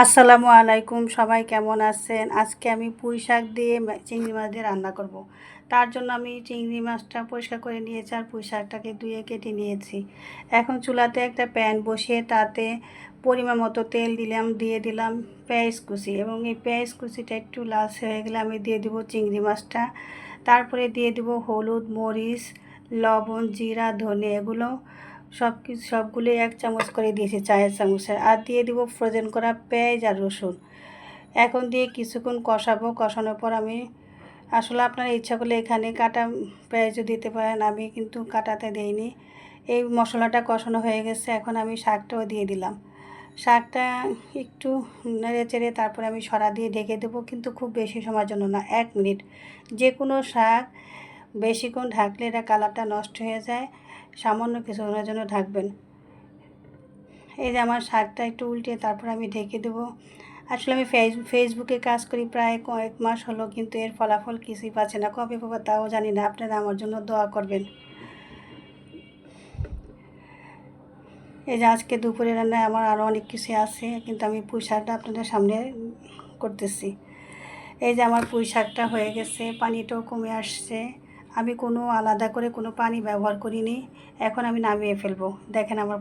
আসসালামু আলাইকুম, সবাই কেমন আছেন? আজকে আমি পুঁই শাক দিয়ে চিংড়ি মাছ দিয়ে রান্না করব। তার জন্য আমি চিংড়ি মাছটা পরিষ্কার করে নিয়েছি আর পুঁই শাকটাকে ধুয়ে কেটে নিয়েছি। এখন চুলাতে একটা প্যান বসিয়ে তাতে পরিমাণ মতো তেল দিলাম, দিয়ে দিলাম পেঁয়াজ কুচি, এবং এই পেঁয়াজ কুচিটা একটু লালচে হয়ে গেলে আমি দিয়ে দেবো চিংড়ি মাছটা। তারপরে দিয়ে দেবো হলুদ, মরিচ, লবণ, জিরা, ধনে, এগুলো সবগুলোই 1 চামচ করে দিয়েছি, চায়ের চামচের। আর দিয়ে দিব ফ্রোজেন করা পেঁয়াজ আর রসুন। এখন দিয়ে কিছুক্ষণ কষাবো। কষানোর পর আমি আসলে আপনারা ইচ্ছা করলে এখানে কাটা পেঁয়াজও দিতে পারেন, আমি কিন্তু কাটাতে দেইনি। এই মশলাটা কষানো হয়ে গেছে, এখন আমি শাকটাও দিয়ে দিলাম। শাকটা একটু নেড়ে চেড়ে তারপরে আমি সরা দিয়ে ঢেকে দেবো, কিন্তু খুব বেশি সময়ের জন্য না, 1 মিনিট। যে কোনো শাক বেশিক্ষণ ঢাকলে এটা কালারটা নষ্ট হয়ে যায়, সামান্য কিছুক্ষণের জন্য ঢাকবেন। এই যে আমার শাকটা একটু উল্টে তারপর আমি ঢেকে দেবো। আসলে আমি ফেসবুকে কাজ করি প্রায় কয়েক মাস হলো, কিন্তু এর ফলাফল কিছুই পাচ্ছে না, কবে পাবো তাও জানি না। আপনারা আমার জন্য দোয়া করবেন। এই যে আজকে দুপুরে রান্নায় আমার আরও অনেক কিছু আছে, কিন্তু আমি পুঁই শাকটা আপনাদের সামনে করতেছি। এই যে আমার পুঁই শাকটা হয়ে গেছে, পানিটাও কমে আসছে। আমি কোনো আলাদা করে কোনো পানি ব্যবহার করিনি। এখন আমি নামিয়ে ফেলবো। দেখেন আমার